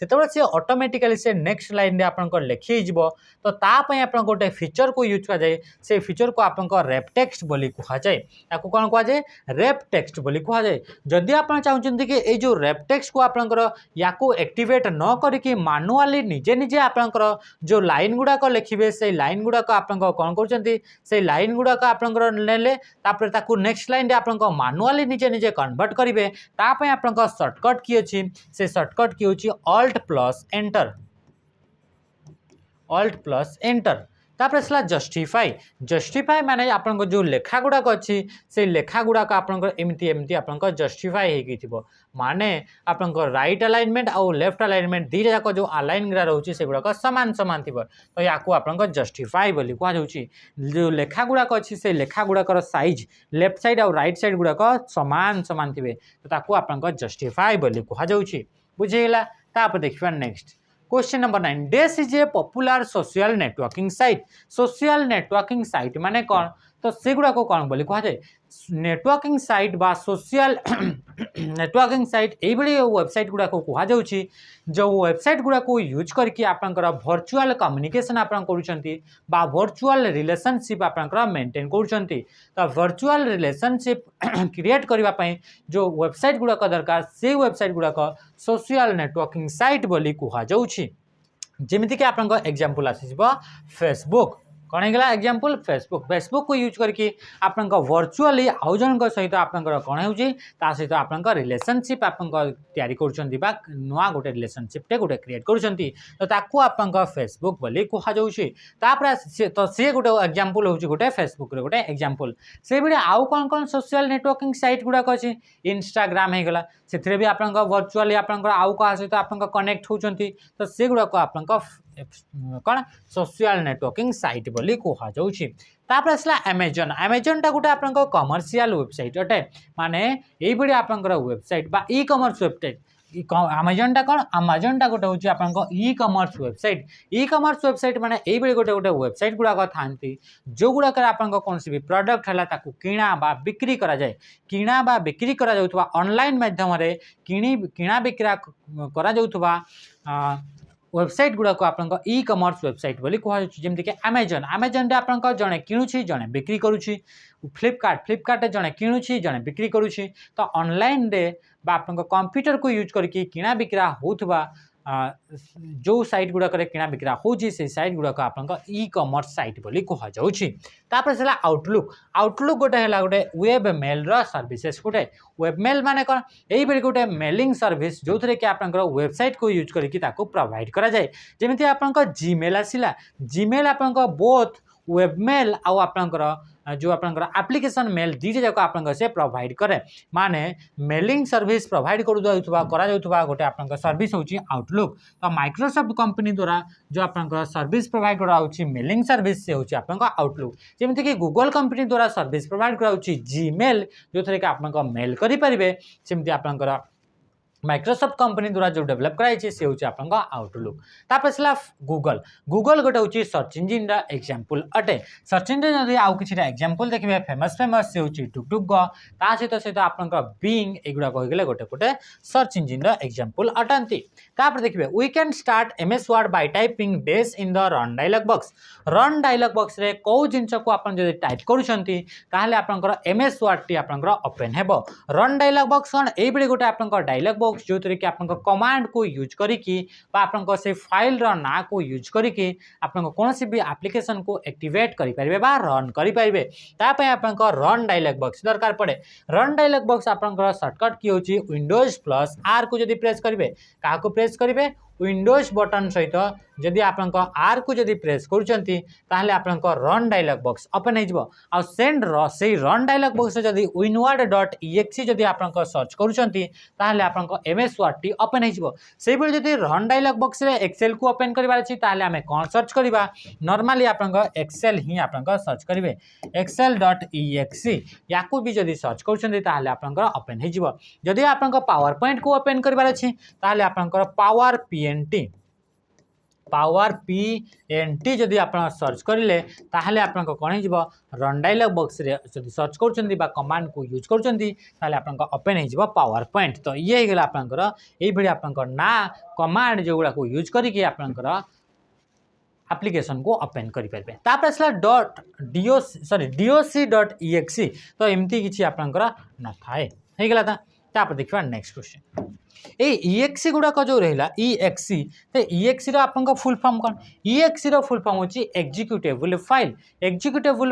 से सी ऑटोमेटिकली से नेक्स्ट लाइन रे आप लिखी तो तापाई आप गोटे फीचर को यूज कराए से फीचर को आप रेपटेक्स्ट बोली कहुए ताकू कौन कहुए रेपटेक्स्ट बोली कहुए जदि आप चाहते कि ये जो रेपटेक्स्ट को आप या एक्टिवेट न करके मानुआली निजे निजे आपंकर जो लाइन गुड़ाक लिखे से लाइन गुड़ाक आप कौन कर लाइन गुड़ाक आप नेक्स्ट लाइन आप मानुआली निजे निजे कन्वर्ट करेंगे तापाई आप सर्टकट की अच्छी से सर्टकट की हूँ ऑल्ट प्लस एंटर तापर आसला जस्टिफाई जस्टिफाई माने आपन जो लेखा गुड़ाक अच्छी से लेखा गुड़ाक आपन एमती एमती आपन जस्टिफाई हो माने आपन राइट अलाइनमेंट और लेफ्ट अलाइनमेंट दुईटा जाक जो अलाइन गुड़ा रोचे से गुड़ाक सामान सामान थी तो या आपन जस्टिफाई बोली कहुच्छी जो लेखा गुड़ाक अच्छी से लेखा गुड़ाकर साइज लेफ्ट साइड और राइट साइड गुड़ाक सामान सामान थे तो ताकू आपन जस्टिफाई बोली कहुच्छी बुझीगला तापर देखिए next question number 9 dash is a popular social networking site माने कौन तो सेगुड़ा को कौन बोली कहुए नेटवर्किंग साइट बा सोशल नेटवर्किंग साइट ये वेबसाइट गुड़ा को कहुच्छी जो वेबसाइट गुड़ा को यूज करके आपंकर वर्चुअल कम्युनिकेशन आप वर्चुअल रिलेशनशिप आप मेंटेन करुँच तो वर्चुअल रिलेशनशिप क्रिएट करने जो वेबसाइट गुड़ाक दरकार से वेबसाइट गुड़ाक सोशल नेटवर्किंग साइट बोली कहुच्छी जमीक आप एग्जांपल आसी फेसबुक कौन है एग्जांपल फेसबुक को यूज करके आप वर्चुअली आउ जन सहित आप कौन हो सहित आप रिलेशनशिप आप तैयारी कर नुआ गोटे रिलेशनशिप गोटे क्रिएट करूँ आप फेसबुक बोली कहुच्छी तो सी गोटे एग्जांपल हो गोटे फेसबुक गोटे एग्जांपल से भी आउ कौन कौन सोशल नेटवर्किंग साइट गुड़ाक अच्छी इंस्टाग्राम होगा से भी आप वर्चुअली आप आउ क्या सहित आप कनेक्ट होती तो से गुड़ाक आप कौन सोशल नेटवर्किंग साइट बोली कहुच्छी तापर आसला अमेजन टा गोटे आप कमर्शियल वेबसाइट अटे माने ये आप वेबसाइट बा ई कमर्स वेबसाइट अमेजन टा कौन अमेजन टा गोटे हूँ आप ई कमर्स वेबसाइट माने ये गोटे गोटे वेबसाइट गुड़ाक था जो गुड़ाक आप कौन भी प्रडक्ट है किणा बा बिक्री करा जाए किणा बा बिक्री करा जाउथबा ऑनलाइन माध्यम किणा बिक्रा करा जाउथबा वेबसाइट गुड़ाक आप ई कमर्स वेबसाइट बोली कहुच्छी जमीक आमेजन आप जड़े किणुची जड़े बिक्री करुच्छी फ्लिपकार्ट जड़े किणुची जड़े बिक्री करुच्छी तो ऑनलाइन रे आप कंप्यूटर को यूज करके किणा बिक्रा होथबा जो साइट गुड़ाक किणा बिक्रा होची से साइट गुड़ाक आप ई कमर्स साइट बोली कहुच्छी तापर से आउटलुक गोटे है गोटे वेब मेल सर्विसेस गोटे वेब मेल माने कौन यही गोटे मेलिंग सर्विस जो थे कि आप वेबसाइट को यूज करके प्रोवाइड करा जाए जमी आप जीमेल आसला जीमेल आप बोथ वेबमेल आउ आपंकर जो आपंकर एप्लिकेशन मेल दीटे जाक आप से प्रोवाइड करे माने मेलिंग सर्विस प्रोवाइड करा गोटे आप सर्विस होची आउटलुक तो माइक्रोसॉफ्ट कंपनी द्वारा जो आपंकर सर्विस प्रोवाइड करा मेलिंग सर्विस से होची आपंकर आउटलुक जमीती कि गूगल कंपनी द्वारा सर्विस प्रोवाइड करा जीमेल जो थे कि आप मेल करें सेमती आपंकर माइक्रोसॉफ्ट कंपनी द्वारा जो डेवलप कराई से हूँ आप आउटलुक तापर आसला गूगल गूगल गोटे हूँ सर्च इंजिन एग्जांपल अटे सर्च इंजिन जब आउ कि एग्जांपल देखिए फेमस फेमस से हूँ टुकटुक ता सहित सहित आप बीइंग एगुड़ा कहीगले गोटे गोटे सर्च इंजिन एग्जांपल अटंती तापर देखिए we can start MS Word by typing dash in the run dialog box रे कौ जिनस को आप टाइप करें आपंकर एमएस वर्ड टी आप ओपन हेब रन डायलॉग बॉक्स कौन ये गोटे आप डायलॉग बॉक्स जो थी कि आप कमांड को यूज करी से फाइल ना को यूज करी आप कौन भी एप्लिकेशन को एक्टिवेट करें बा रन करेंगे तापाई आप रन डायलॉग बॉक्स दरकार पड़े रन डायलॉग बॉक्स आप सर्टकट की होची विंडोज प्लस आर को जब प्रेस करेंगे क्या प्रेस करेंगे विंडोज बटन सहित जदि आप आर को जब प्रेस कर रन डायलॉग बॉक्स ओपन हो सेंड से रन डायलॉग बॉक्स जब विनवर्ड डॉट EXE जदि आप सर्च कर एमएस वर्ड टी ओपन हो जदि रन डायलॉग बॉक्स रे एक्सेल को ओपन करार अच्छी आम कौन सर्च करवा नॉर्मली आप एक्सेल ही आप सर्च करेंगे एक्सेल डॉट EXE या भी जदि सर्च कर ओपन हो जदि आप पावर पॉइंट को ओपन करार अच्छी आप पावर PNT जदि आप सर्च करेंगे ताहले आप कौन हो रन डायलॉग बॉक्स रे जदि सर्च कर कमांड को यूज कर ओपन हो पावर पॉइंट तो ये होगा आपंकर ना कमांड जो गुड़ा को यूज करके आपंकर एप्लिकेशन को ओपन करेंगे तापर आसला doc.exe तो एमती किसी आपंकर न थाए होगा तापर देखा नेक्स्ट क्वेश्चन EXE गुड़ाक जो रहा EXE तो EXE रो आपन फुल फॉर्म कौन EXE रो फुल फॉर्म होची एग्जीक्यूटेबल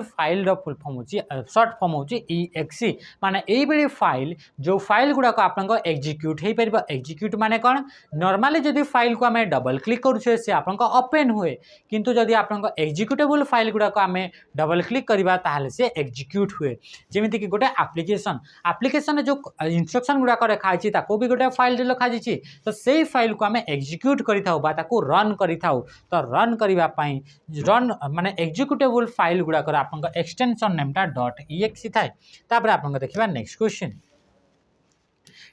फाइल रो फुल फॉर्म होची शॉर्ट फॉर्म होची EXE माने एई बडी फाइल जो फाइल गुड़ाक आपन एग्जीक्यूट हो पार एग्जीक्यूट माने कौन नॉर्मली जदि फाइल को आम डबल क्लिक करुचे से आपन ओपन हुए किंतु जदि आपन एग्जीक्यूटेबल फाइल गुड़ाक आम डबल क्लिक करवा ताहले से एग्जीक्यूट हुए जेमिति कि गोटे एप्लिकेशन जो इंस्ट्रक्शन गुड़ाक रखा भी गोटे फाइल लिखा जाइए तो से फाइल को आम एग्जीक्यूट करूँ रन कर तो रन करने रन माने एग्जीक्यूटेबल फाइल गुड़ाक आप एक्सटेंशन नेमटा .exe थाए तापर आप देखा next question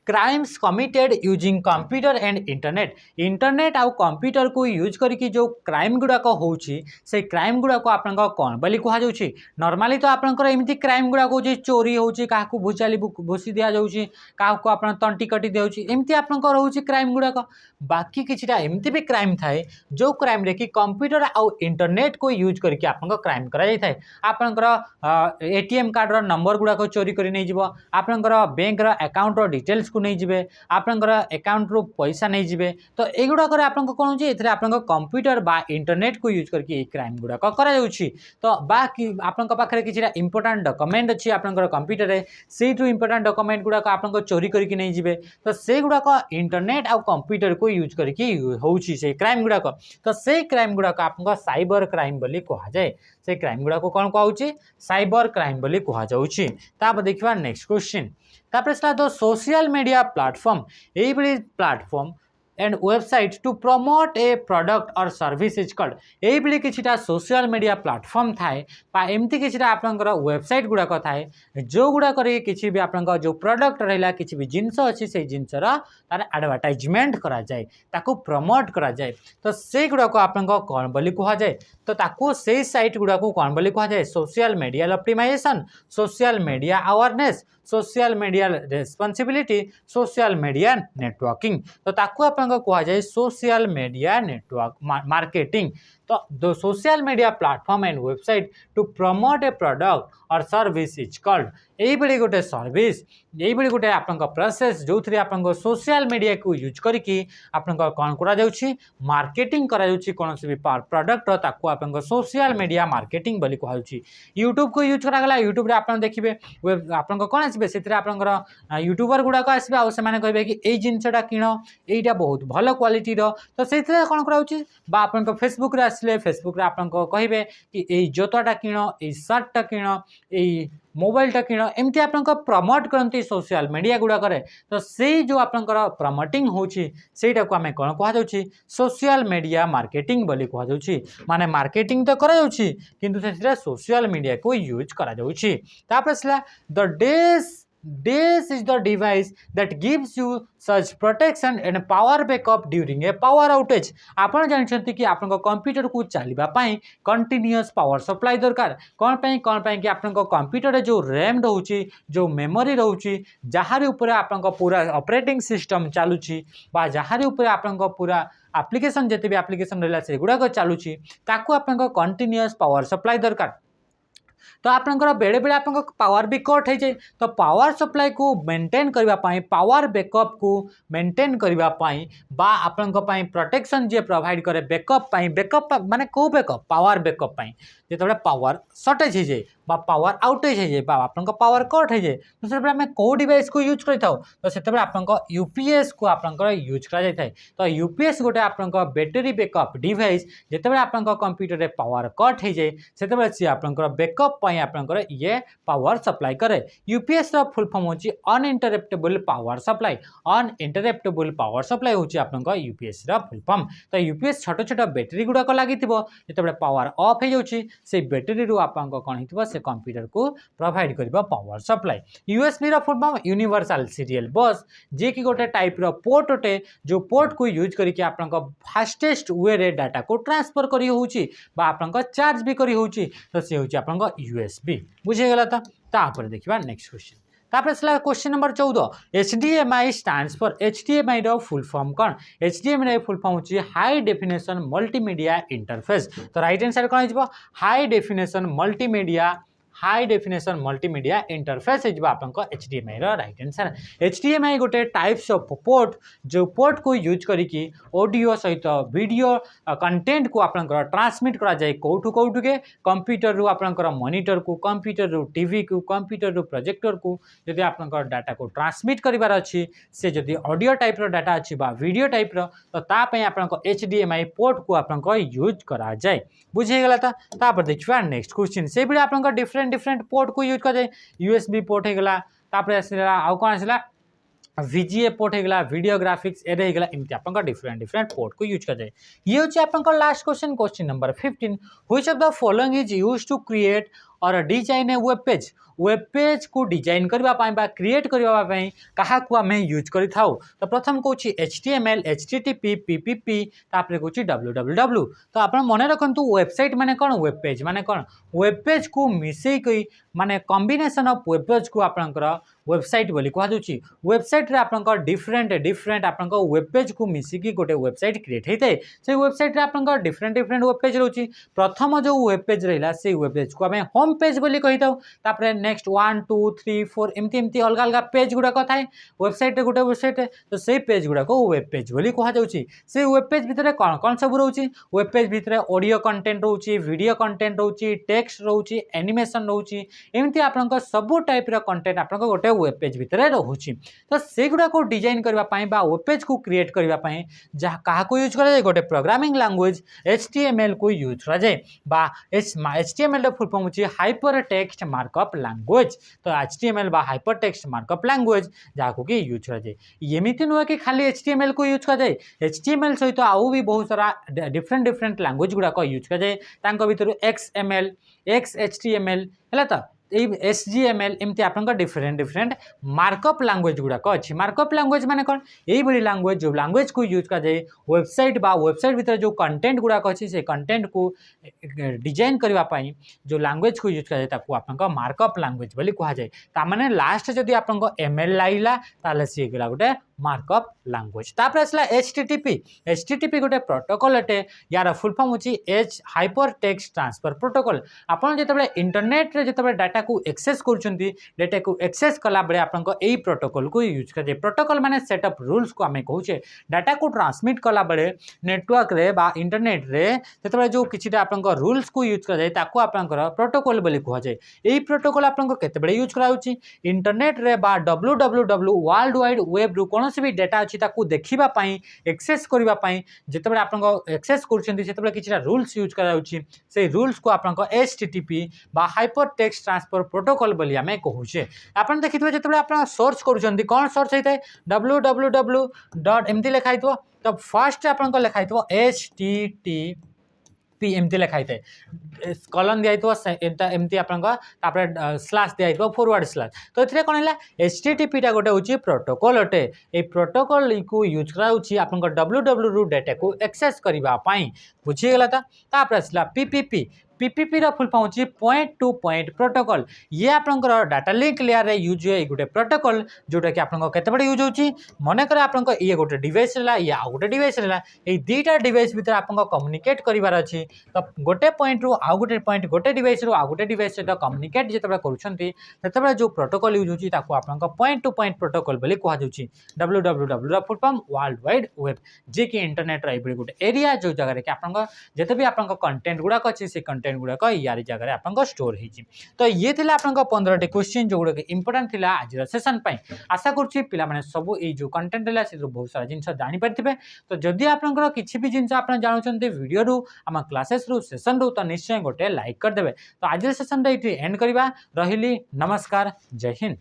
crimes committed using computer and internet आउ कंप्यूटर को यूज करके जो क्राइम गुड़ाक होची से क्राइम गुड़ाक आप कौन बोली कहुच्छी नॉर्मली तो आपंकर एमती क्राइम गुड़ाक हो चोरी होची क्या भूचाली भूसी दि जाऊँगी क्या आप तंटी कटी दिखाई एमती आपंकर रोचे क्राइम गुड़ाक बाकी किसी एमती भी क्राइम थाए जो क्राइम रे कि कंप्यूटर आउ इंटरनेट को यूज करके आप क्राइम कराई आपंकर ATM कार्ड रो नंबर गुड़ाक चोरी कर नहीं जीवो आपंकर बैंक रो अकाउंट रो डिटेल्स को नहीं जीवे आपंकर अकाउंट रो पैसा नहीं जीवे तो एगुड़ाक कौन हो आप कंप्यूटर बा इंटरनेट को यूज करके क्राइम गुड़ाक करा तो बाकी आपन पाखे किसी इंपोर्टाट डॉक्यूमेंट अच्छी आपंकर कंप्यूटर से इंपोर्टाट डॉक्यूमेंट गुड़ाक आप चोरी करके नहीं जीवे तो से गुड़ाक इंटरनेट आउ कंप्यूटर को यूज करके होउछि से क्राइम गुड़ाक तो से क्राइम गुड़ाक आप साइबर क्राइम बोली कहुए से क्राइम गुड़ाक कौन कहुछि साइबर क्राइम बोली कहुछि तापर देखिबा नेक्स्ट क्वेश्चन तापर आसला तो सोशल मीडिया प्लेटफॉर्म यही platform and website to promote a product और सर्विस इज कल्ड यही किसी सोशल मीडिया प्लेटफॉर्म थाए एमती किसी आपंकर वेबसाइट गुड़ाक थाए जो गुड़ाक किसी भी आप जो प्रोडक्ट रहा किसी भी जिनस अच्छी से जिनसर तार एडवर्टाइजमेंट करा जाए ताकू प्रमोट करा जाए तो से गुड़ाक आप कौन बोली कहुए तो ताकू से साइट गुड़ाक कौन बोली कहुए social media optimisation social media awareness social media responsibility social media networking तो ताकू आप कहुए सोशल मीडिया नेटवर्क मार्केटिंग तो the social media platform and website to promote a product और सर्विस इज कल्ड यही गोटे सर्विस यही गोटे आप प्रोसेस जो थी आप सोशल मीडिया को यूज करके आप कौन करा मार्केटिंग करा कौन भी प्रोडक्ट ताकू आप सोशल मीडिया मार्केटिंग बोली कहुच्छी यूट्यूब को यूज करागला यूट्यूब आप देखिए आप कौन आसबे से यूट्यूबर गुड़ाक आसबे आ से कहे कि यही जिनसा किण यहीटा बहुत भल क्वालिटी तो से कौन करा आप फेसबुक रे आसले फेसबुक रे आप कहे कि यही जोताटा किण यही सर्टटा किण यही मोबाइलटा किण एमती आप प्रमोट करती सोशल मीडिया गुड़ाक तो से जो आप प्रमोटिंग होटा को आम कौन कहुच्छी सोशल मीडिया मार्केटिंग बोली कहुच्छी माने मार्केटिंग तो करा किंतु से सोशल मीडिया को यूज करा the days this is the device that gives you such protection and power backup during a power outage. आपण जानछंती कि आपन कंप्यूटर को चलबा पई कंटीन्यूअस पावर सप्लाई दरकार कोन पई कि आपन कंप्यूटर रे जो रैम रहउची जो मेमोरी रहउची जहारी ऊपर आपन पूरा ऑपरेटिंग सिस्टम चालुची बा जहारी ऊपर आपन पूरा एप्लिकेशन जते भी एप्लिकेशन रहला से गुडा को चालुची ताकू आपन कंटीन्यूअस पावर सप्लाई दरकार तो आपनकर बेले बेले आपन पावर भी कट हो जाए तो पावर सप्लाई को मेंटेन करने पावर बैकअप को मेंटेन करने बा आपन प्रोटेक्शन जे प्रोवाइड करे बैकअप माने को बैकअप पावर बैकअप जो पावर सर्टेज हो जाए बा पावर आउटेज हो जाए बा आपन पावर कट हो जाए तो से आम कौ डिवाइस को यूज करता तो से आपन यूपीएस को आपन यूज कर तो यूपीएस गोटे आपन बैटेरी बैकअप डिवाइस जिते आपन कंप्यूटर रे पावर कट हो जाए से सी आपन बैकअप आपनकर ये पावर सप्लाई करे यूपीएस रा फुल फॉर्म होची uninterruptible power supply uninterruptible power supply होची आपनकर यूपीएस रा फुल फॉर्म तो यूपीएस छोट छोट बैटरी गुडा को लागिथिबो जेतेबे पावर ऑफ हो जाउची से बैटरी रु आपनकर कोन हितबो से कंप्यूटर को प्रोवाइड करबो पावर सप्लाई यूएसबी रा full form universal serial bus जे कि गोटे टाइप रो पोर्ट होटे जो पोर्ट को यूज करके आपनकर फास्टेस्ट वे रे डाटा को ट्रांसफर करी होउची बा आपनकर चार्ज भी करी होउची तो से होउची आपनकर यूएसबी बुझेगला तो तापर देखिबा नेक्स्ट क्वेश्चन तापर असला question number 14 HDMI stands for HDMI रो फुल फॉर्म कोन एचडीएमआई रो फुल फॉर्म होची हाई डेफिनेशन मल्टीमीडिया इंटरफेस तो राइट हैंड साइड कोन हिजबो हाई डेफिनेशन मल्टीमीडिया इंटरफेस है आपको एचडीएमआई राइट आंसर एचडीएमआई गोटे टाइप्स ऑफ पोर्ट जो पोर्ट को यूज करिकी ऑडियो सहित वीडियो कंटेंट को आपनकर ट्रांसमिट करा जाए कोठू कोठू के कंप्यूटर रु आपनकर मॉनिटर को कंप्यूटर रु टीवी को कंप्यूटर रु प्रोजेक्टर को यदि आपनकर डाटा को ट्रांसमिट करिवार अछि से यदि ऑडियो टाइप रो डाटा अछि बा वीडियो टाइप रो तो ता पई आपनकर एचडीएमआई पोर्ट को आपनकर यूज करा जाए बुझे गेला तापर देखिबा नेक्स्ट क्वेश्चन से भी आपनकर डिफरेंट पोर्ट को यूज कर जाए यूएसबी पोर्ट हो गला तापर आसला आ कोन आसला VGA पोर्ट हो गला वीडियो ग्राफिक्स एरे हो गला इमति आपनका डिफरेंट पोर्ट को यूज कर जाए ये होची आपनका last question number 15 which of the following is used to create or design a web page को डिजाइन करबा पाई बा क्रिएट करबा पाई कहा को हमें यूज करि थाउ तो प्रथम कोची HTML HTTP PPP तापर कोची www तो आपण मने रखंतु वेबसाइट माने कोन वेब पेज माने कोन वेब पेज को मिसई कई माने कॉम्बिनेशन ऑफ वेब पेज को आपनकर वेबसाइट बोली कहा जाउची वेबसाइट रे आपनकर डिफरेंट आपनकर वेब पेज को मिसी की गोटे वेबसाइट क्रिएट हेते से वेबसाइट रे आपनकर डिफरेंट वेब पेज रहउची प्रथम जो वेब पेज रहला से वेब पेज को हमें होम पेज बोली कहिताउ तापर नेक्स्ट 1 2 3 4 एमती अलग अलग पेज गुडा को थाए वेबसाइट रे गोटे वेबसाइट तो से पेज गुडा को वेब पेज बोली कहा जाउची से वेब पेज भितरे कोन सब रहउची वेब पेज भितरे ऑडियो कंटेंट रहउची वीडियो कंटेंट रहउची टेक्स्ट रहउची एनिमेशन रहउची एमती आपनका सब टाइप रो कंटेंट आपनका गोटे वेब पेज भितरे रहउची तो से गुडा को डिजाइन करबा पाई बा वेब पेज को क्रिएट करबा पाई जा कहा को यूज करा जाय गोटे प्रोग्रामिंग लैंग्वेज HTML को यूज करा जाय बा HTML रो फुल फॉर्म होची हाइपर टेक्स्ट मार्कअप लैंग्वेज तो HTML बा हाइपर टेक्स्ट मार्कअप लैंग्वेज जाको कि यूज करा जाय एमिति नुवा कि खाली HTML को यूज करा जाय HTML सहित आउ भी बहुत सारा डिफरेंट लैंग्वेज गुडा को यूज करा जाय तांको भितर XML XHTML हला त SGML एमती आपनका डिफरेंट मार्कअप लैंग्वेज गुडा को अछि मार्कअप लैंग्वेज माने कोन एई बड़ी लैंग्वेज जो लैंग्वेज को यूज कर जाय वेबसाइट भीतर जो कंटेंट गुडा को अछि से कंटेंट को डिजाइन करबा पाई जो लैंग्वेज को यूज कर जाय ताकू आपनका मार्कअप लैंग्वेज बोली कहा जाय ता माने लास्ट जदी आपनका ML लाइला ताले से गेला गोटे मार्कअप लैंग्वेज तापर असला HTTP गोटे प्रोटोकॉल अटे यार फुल फॉर्म होची H hyper text transfer protocol आपण जेतबे इंटरनेट रे जेतबे डाटा को एक्सेस करचंती डाटा को एक्सेस कला बळे आपनका एई प्रोटोकॉल को यूज करे प्रोटोकॉल माने सेट अप रूल्स को हमें कहूचे डाटा को ट्रांसमिट कला बळे नेटवर्क रे बा इंटरनेट रे जेतबे जो किछिटा आपनका रूल्स को यूज करे ताको आपनकर प्रोटोकॉल बोली कहा जाय एई प्रोटोकॉल आपनका केते बळे यूज कराउची इंटरनेट रे बा www वर्ल्ड वाइड वेब रु कोन से भी डाटा अछि ताकू देखिबा पाई एक्सेस करबा पाई जेतबे आपनका एक्सेस करचंती सेतबे किछिटा रूल्स यूज कराउची से रूल्स को आपनका HTTP बा हाइपर टेक्स्ट ट्रांसफर प्रोटोकॉल बोली हमें कहूचे आपन देखितबे जेतबे आपन सर्च करूचंती कोन सर्च हेतै www. एमती लिखाइतबो तो फर्स्ट आपन को लिखाइतबो http पी एमती लिखाई थाए कलन दिया एमती आपरे स्लाश दिया फॉरवर्ड स्लाश तो ये कौन है HTTP गोटे हूँ प्रोटोकॉल अटे ये प्रोटोकॉल को यूज कराऊँगी आप www डाटा को एक्सेस करने बुझीगला तापर आसला PPP PPP रो फुल फॉर्म होची पॉइंट टू पॉइंट प्रोटोकॉल ये आपनकर डाटा लिंक लेयर रे यूज हुए गोटे प्रोटोकॉल जोटा कि आपन केते बडे यूज होची मने करे आपन ये गोटे डिवाइस रहला या आ गोटे डिवाइस रहला ए दीटा डिवाइस भीतर आपन कम्युनिकेट करिवार अछि तो गोटे पॉइंट रो आ गोटे पॉइंट गोटे डिवाइस रो आ गोटे डिवाइस सहित कम्युनिकेट जेतबे करूछंती सेतबे जो प्रोटोकॉल यूज होची ताको आपन पॉइंट टू पॉइंट प्रोटोकॉल बोली कहा जाउची www रो full form world wide web जे कि इंटरनेट रो एबडी गोटे एरिया जो जगह रे कि आपन जते भी आपन कंटेंट गुडा अछि से कंटेंट गुड़ाक यार जगह आप स्टोर तो ये थे आप 15 क्वेश्चन जो गुड़ा इंपोर्टेंट थिला आज सेशन आशा करुँची पे सब ये जो कंटेंट है से बहुत सारा जिन जानीपारे तो जदि आपंकर किसी भी जिन आप जानते वीडियो रू आम क्लासेस रू सेशन रू तो निश्चय गोटे लाइक करदे तो आज सेशन ये एंड करवा रही नमस्कार जय हिंद।